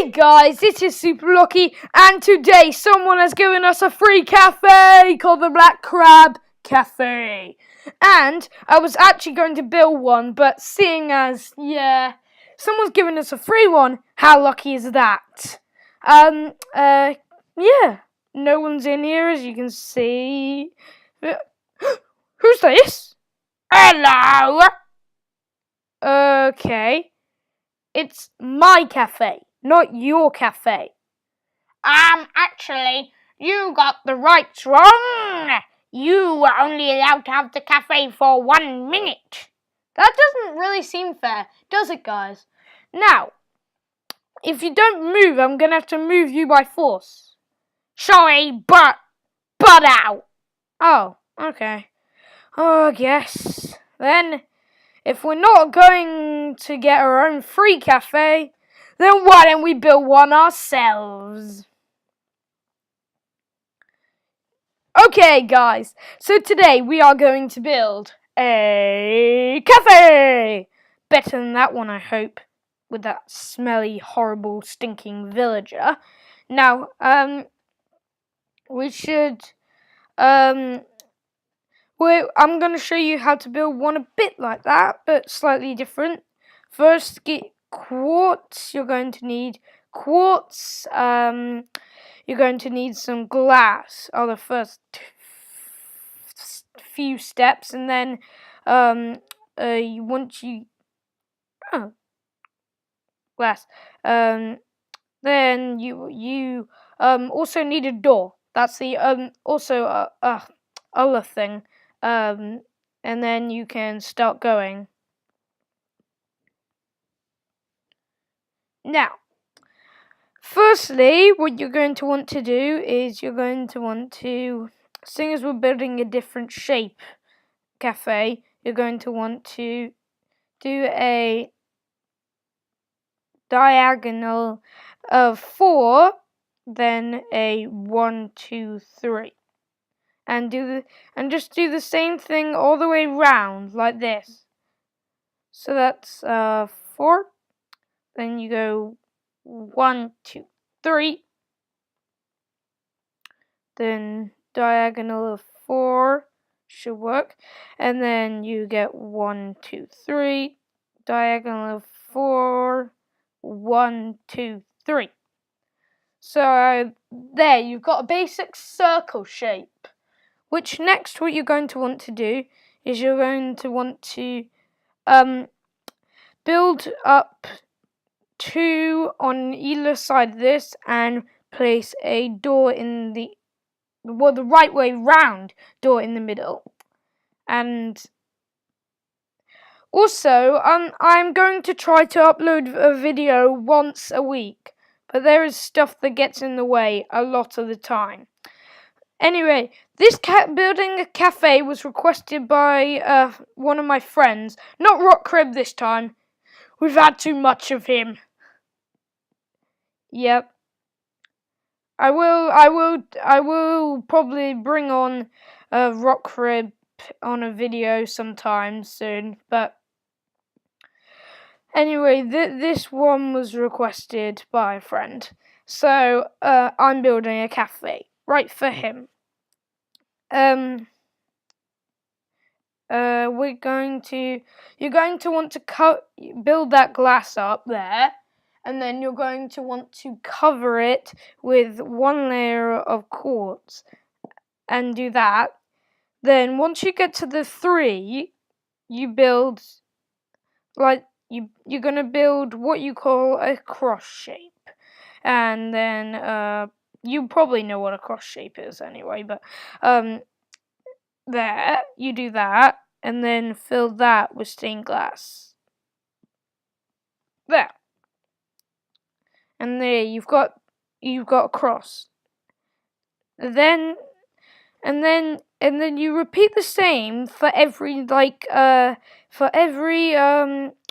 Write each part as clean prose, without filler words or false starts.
Hey guys, it is Super Lucky, and today someone has given us a free cafe called the Black Crab Cafe. And I was actually going to build one, but seeing as, someone's given us a free one, how lucky is that? No one's in here, as you can see. Who's this? Hello? Okay. It's my cafe, not your cafe. Actually, you got the rights wrong. You were only allowed to have the cafe for 1 minute. That doesn't really seem fair, does it, guys? Now, if you don't move, I'm going to have to move you by force. Sorry, butt out. Oh, okay. Oh, I guess. Then, if we're not going to get our own free cafe, then why don't we build one ourselves? Okay, guys, so today we are going to build a cafe! Better than that one, I hope, with that smelly, horrible, stinking villager. Now, we should, I'm going to show you how to build one a bit like that, but slightly different. First, get quartz. You're going to need quartz. You're going to need some glass. Are the first few steps, and then glass. Then you also need a door. That's the other thing. And then you can start going. Now, firstly, what you're going to want to do is seeing as we're building a different shape cafe, you're going to want to do a diagonal of 4, then a 1, 2, 3. And just do the same thing all the way round like this. So that's 4. Then you go 1, 2, 3. Then diagonal of 4 should work. And then you get 1, 2, 3. Diagonal of 4. 1, 2, 3. So there, you've got a basic circle shape. Which next, what you're going to want to do is you're going to want to build up 2 on either side of this and place a door in the right way round door in the middle. And also, I'm going to try to upload a video once a week, but there is stuff that gets in the way a lot of the time. Anyway, this building a cafe was requested by one of my friends, not Rock Crib this time. We've had too much of him. Yep. I will probably bring on Rock Crib on a video sometime soon, but anyway, this one was requested by a friend, so I'm building a cafe right for him. You're going to want to build that glass up there, and then you're going to want to cover it with 1 layer of quartz, and do that. Then once you get to the 3, you build you're going to build what you call a cross shape, and then you probably know what a cross shape is anyway, but there, you do that, and then fill that with stained glass. There. And there, you've got a cross. Then you repeat the same for every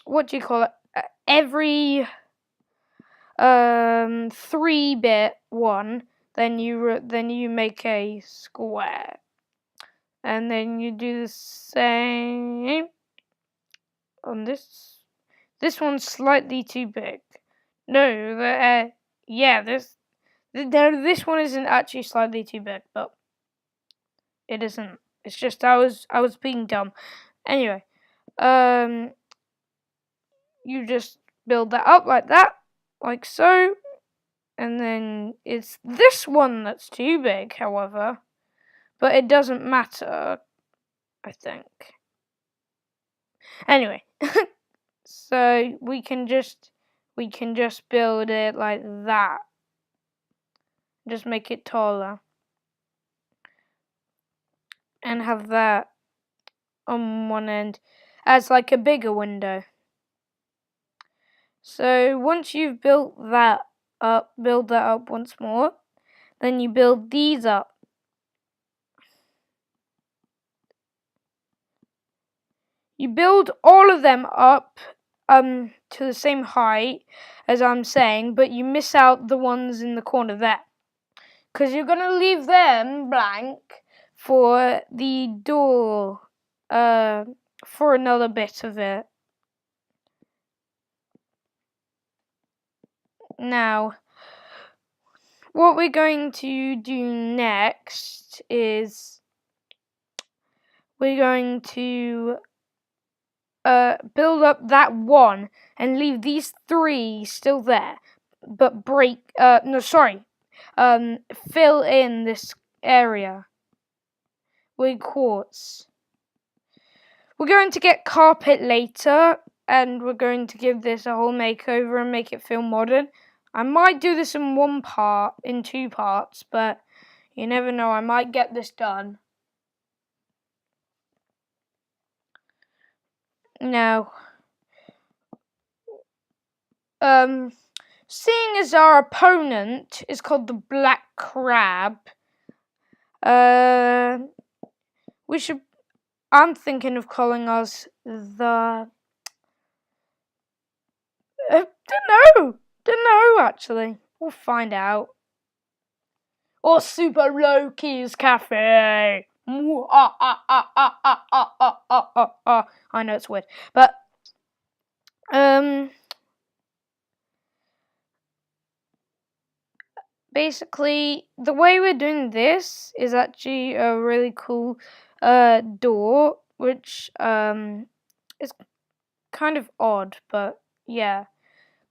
what do you call it? Every 3-bit one. Then you make a square, and then you do the same on this. This one's slightly too big. No, yeah, this one isn't actually slightly too big, but it isn't. It's just I was being dumb. Anyway, you just build that up like that, like so, and then it's this one that's too big, however, but it doesn't matter, I think. Anyway, so we can just build it like that. Just make it taller. And have that on one end as like a bigger window. So once you've built that up, build that up once more. Then you build these up. You build all of them up to the same height as I'm saying, but you miss out the ones in the corner there. Because you're going to leave them blank for the door, for another bit of it. Now, what we're going to do next is we're going to build up that one and leave these three still there, but fill in this area with quartz. We're going to get carpet later, and we're going to give this a whole makeover and make it feel modern. I might do this in two parts, but you never know, I might get this done. Now, seeing as our opponent is called the Black Crab, I'm thinking of calling us the... don't know, actually. We'll find out. Or Super Loki's Cafe. I know it's weird, but basically the way we're doing this is actually a really cool door, which is kind of odd, but yeah.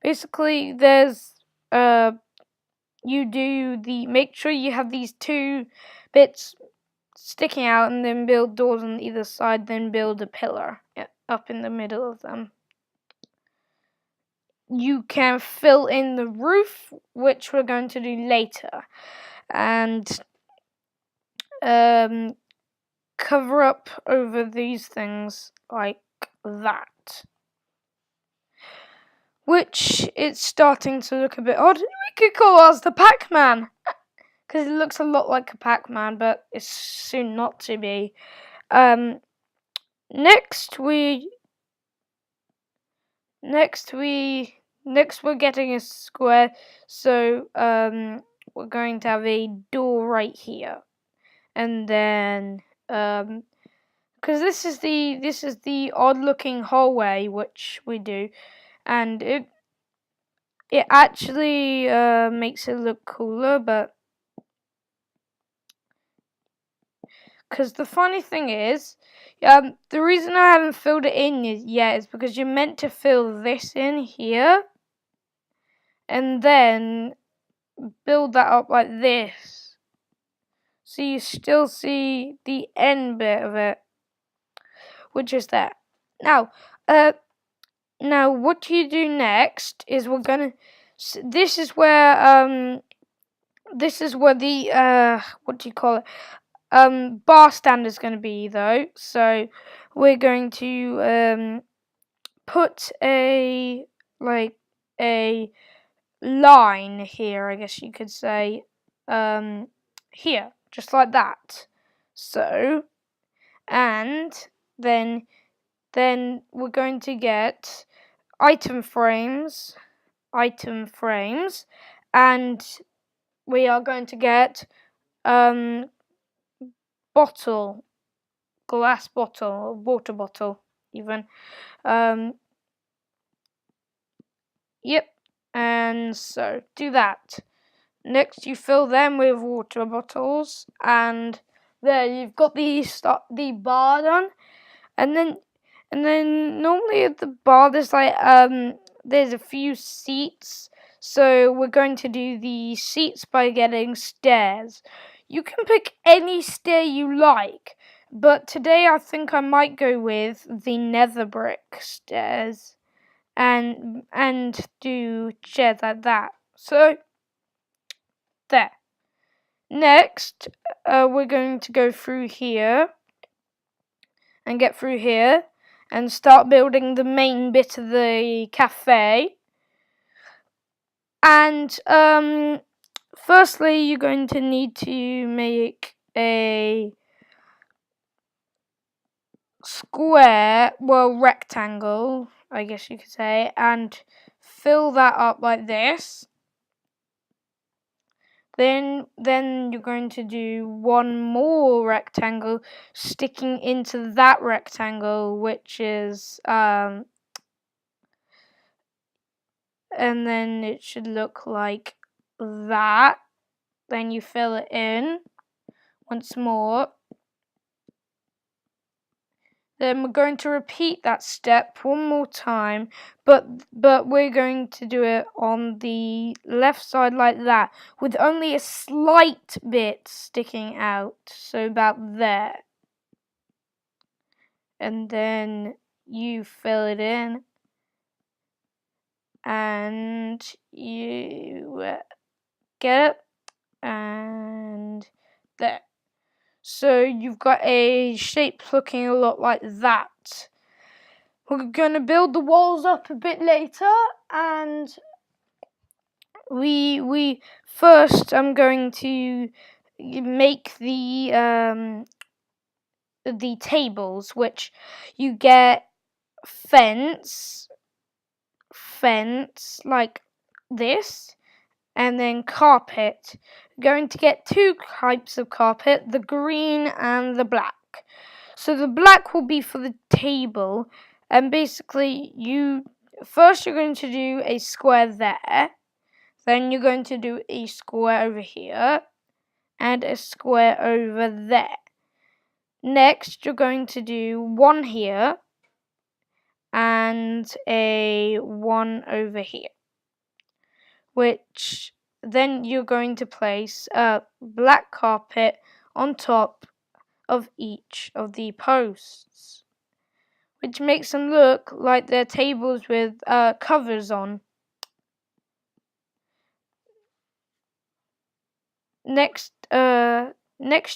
Basically, there's make sure you have these two bits sticking out, and then build doors on either side, then build a pillar up in the middle of them. You can fill in the roof, which we're going to do later, and cover up over these things like that. Which it's starting to look a bit odd. We could call us the Pac-Man, because it looks a lot like a Pac-Man, but it's soon not to be. Next we're getting a square, so we're going to have a door right here, and then because this is the odd looking hallway which we do, and it actually makes it look cooler, but because the funny thing is, the reason I haven't filled it in yet is because you're meant to fill this in here, and then build that up like this, so you still see the end bit of it, which is that. Now, what you do next is we're gonna. This is where the what do you call it? Bar stand is going to be, though. So we're going to put a line here, I guess you could say, here, just like that. So, and then we're going to get item frames, and we are going to get glass bottle, water bottle, even. Yep. And so do that. Next, you fill them with water bottles, and there you've got the bar done. And then normally at the bar there's there's a few seats. So we're going to do the seats by getting stairs. You can pick any stair you like, but today I think I might go with the nether brick stairs and do chairs like that. So there. Next, we're going to go through here and get through here and start building the main bit of the cafe. And firstly, you're going to need to make a square, well, rectangle, I guess you could say, and fill that up like this. Then you're going to do one more rectangle sticking into that rectangle, which is and then it should look like that. Then you fill it in once more. Then we're going to repeat that step one more time, but we're going to do it on the left side like that, with only a slight bit sticking out, so about there. And then you fill it in, and you get it, and there. So you've got a shape looking a lot like that. We're going to build the walls up a bit later, and we first I'm going to make the tables, which you get fence like this, and then carpet. Going to get two types of carpet, the green and the black. So the black will be for the table, and basically you're going to do a square there, then you're going to do a square over here, and a square over there. Next, you're going to do one here, and a one over here, which then you're going to place a black carpet on top of each of the posts, which makes them look like they're tables with covers on. Next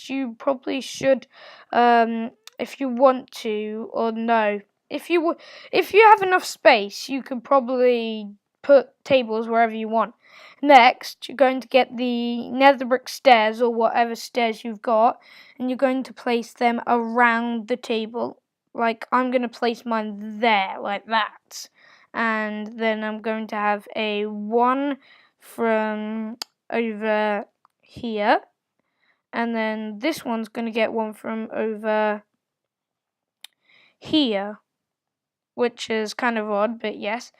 you probably should, if you want to, or no, if you have enough space, you could probably put tables wherever you want. Next, you're going to get the nether brick stairs, or whatever stairs you've got, and you're going to place them around the table. Like, I'm going to place mine there, like that. And then I'm going to have a one from over here. And then this one's going to get one from over here, which is kind of odd, but yes.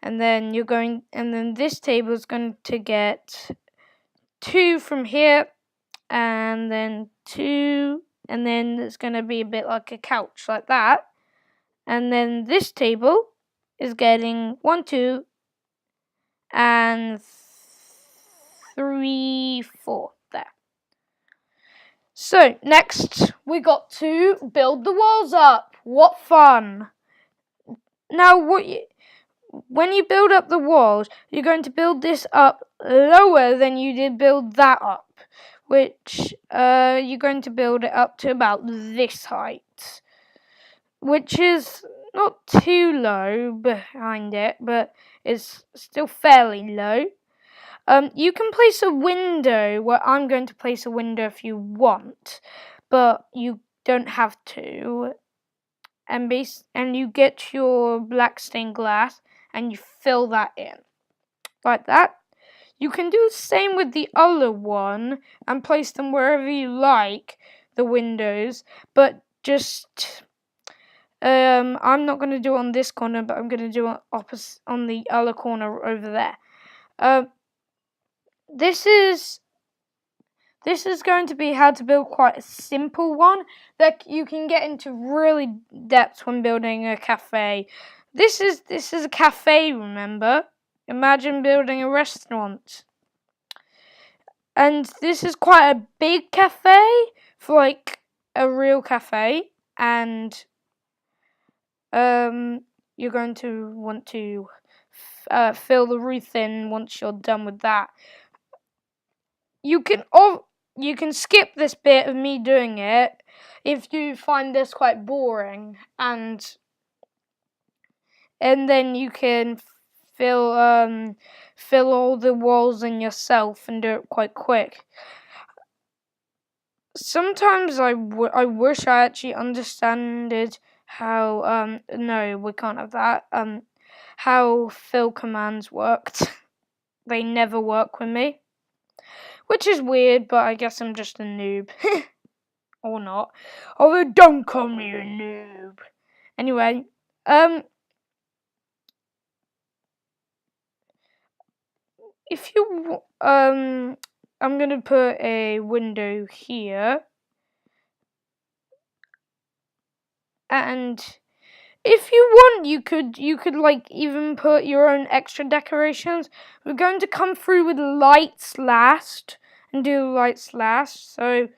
And then this table is going to get two from here, and then two, and then it's going to be a bit like a couch, like that. And then this table is getting 1, 2, and 3, 4 there. So next we got to build the walls up. What fun! Now when you build up the walls, you're going to build this up lower than you did build that up, which you're going to build it up to about this height, which is not too low behind it, but it's still fairly low. You can place a window, where I'm going to place a window if you want, but you don't have to. And you get your black stained glass and you fill that in, like that. You can do the same with the other one and place them wherever you like, the windows, but just I'm not going to do it on this corner, but I'm going to do it opposite on the other corner over there. This is going to be how to build quite a simple one that you can get into really depth when building a cafe. This is a cafe, remember? Imagine building a restaurant. And this is quite a big cafe for like a real cafe, and you're going to want to fill the roof in once you're done with that. You can skip this bit of me doing it if you find this quite boring, and then you can fill all the walls in yourself and do it quite quick. Sometimes I wish I actually understood how no, we can't have that, how fill commands worked. They never work with me, which is weird, but I guess I'm just a noob. Or not. Although don't call me a noob. Anyway, if you I'm gonna put a window here, and if you want, you could like even put your own extra decorations. We're going to come through with lights last and do lights last, so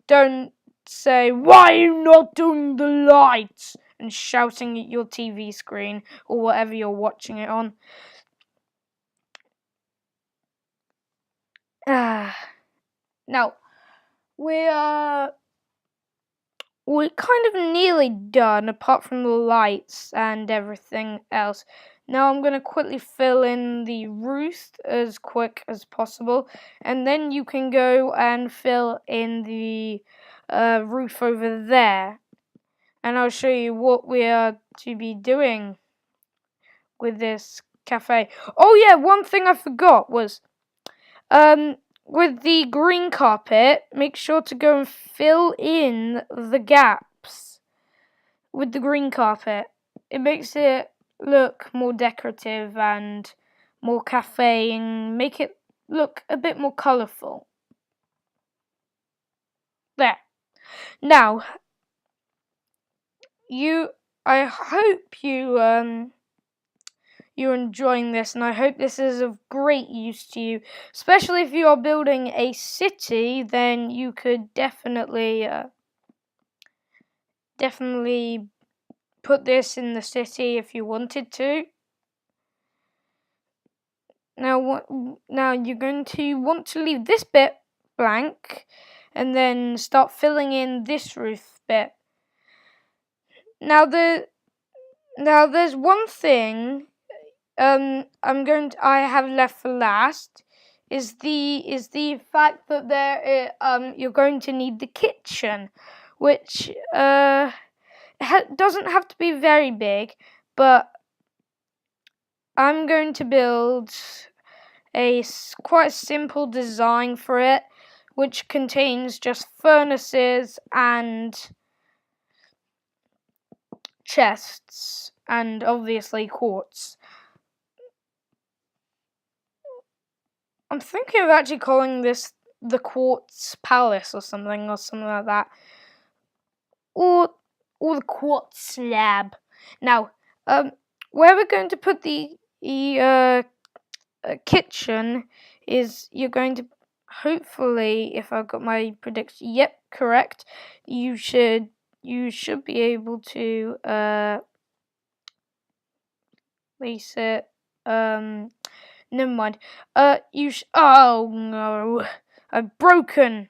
don't say, "Why are you not doing the lights?" and shouting at your TV screen or whatever you're watching it on. Now, we're kind of nearly done, apart from the lights and everything else. Now I'm going to quickly fill in the roof as quick as possible, and then you can go and fill in the roof over there. And I'll show you what we are to be doing with this cafe. Oh yeah, one thing I forgot was, with the green carpet, make sure to go and fill in the gaps with the green carpet. It makes it look more decorative and more cafe, and make it look a bit more colourful. There. Now, I hope you're enjoying this, and I hope this is of great use to you, especially if you are building a city. Then you could definitely put this in the city if you wanted to. Now you're going to want to leave this bit blank, and then start filling in this roof bit. Now there's one thing I have left for last, is the fact that you're going to need the kitchen, which doesn't have to be very big, but I'm going to build quite simple design for it, which contains just furnaces and chests, and obviously quartz. I'm thinking of actually calling this the Quartz Palace or something like that, or the Quartz Slab. Now, where we're going to put the kitchen is, you're going to, hopefully, if I've got my prediction, yep, correct. You should be able to place it. Never mind. Oh no, I've broken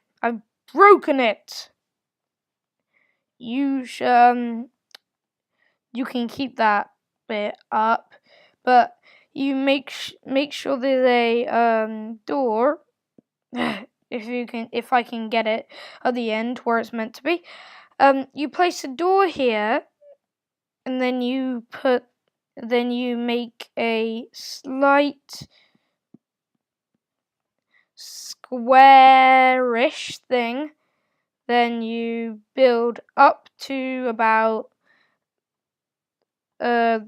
it. You can keep that bit up, but you make sure there's a door. If I can get it at the end where it's meant to be. You place a door here, and then you make a slight squarish thing. Then you build up to about the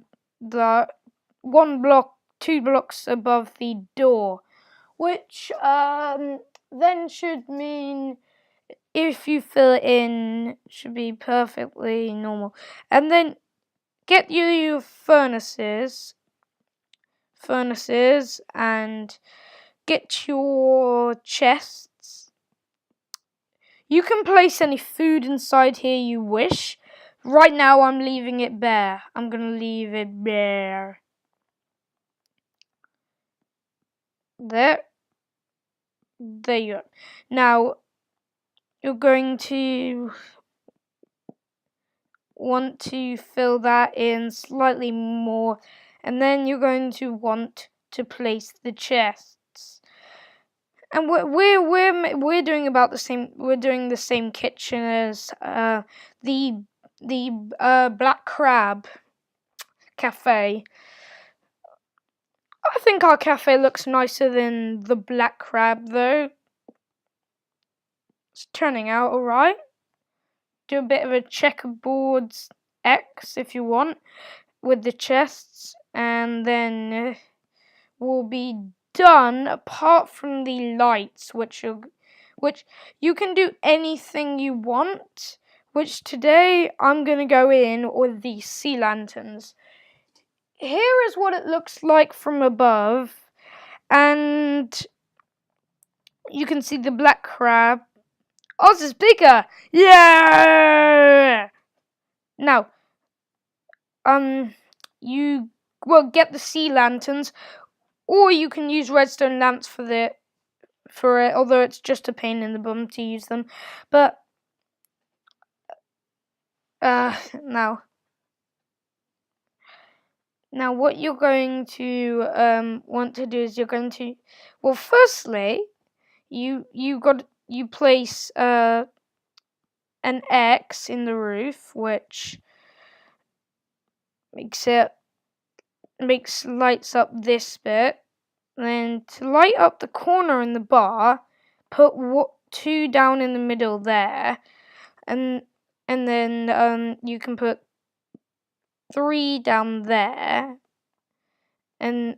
one block 2 blocks above the door, which then should mean if you fill it in, should be perfectly normal. And then get your furnaces, and get your chests. You can place any food inside here you wish. Right now I'm leaving it bare. I'm gonna leave it bare. There you go. Now you're going to want to fill that in slightly more, and then you're going to want to place the chests. And we're doing about the same. We're doing the same kitchen as the Black Crab cafe. I think our cafe looks nicer than the Black Crab, though. It's turning out alright. Do a bit of a checkerboard X if you want with the chests, and then we'll be done. Apart from the lights, which you can do anything you want. Which today I'm gonna go in with the sea lanterns. Here is what it looks like from above, and you can see the Black Crab. Ours is bigger! Yeah! Now, you get the sea lanterns, or you can use redstone lamps for it, although it's just a pain in the bum to use them. But, Now what you're going to want to do is you're going to, well, firstly, you place an X in the roof, which lights up this bit. Then to light up the corner in the bar, put 2 down in the middle there, and then you can put 3 down there, and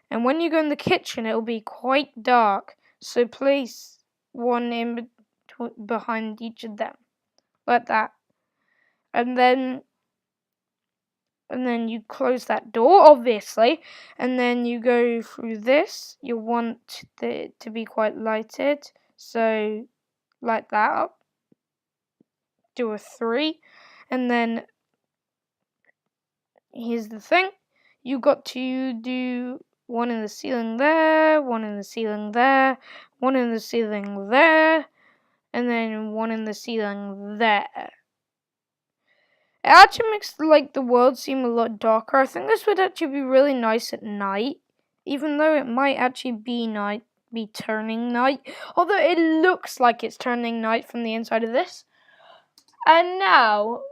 when you go in the kitchen, it'll be quite dark. So place 1 in behind each of them, like that, and then you close that door, obviously, and then you go through this. You want it to be quite lighted, so light that up. Do a 3, and then here's the thing. You got to do 1 in the ceiling there, 1 in the ceiling there, 1 in the ceiling there, and then 1 in the ceiling there. It actually makes the world seem a lot darker. I think this would actually be really nice at night, even though it might actually be turning night. Although it looks like it's turning night from the inside of this. And now,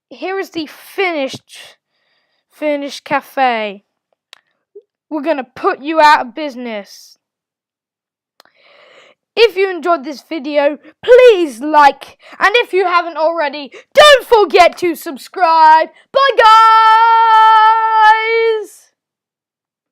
here is the finished cafe. We're gonna put you out of business. If you enjoyed this video, please like, and if you haven't already, don't forget to subscribe. Bye guys!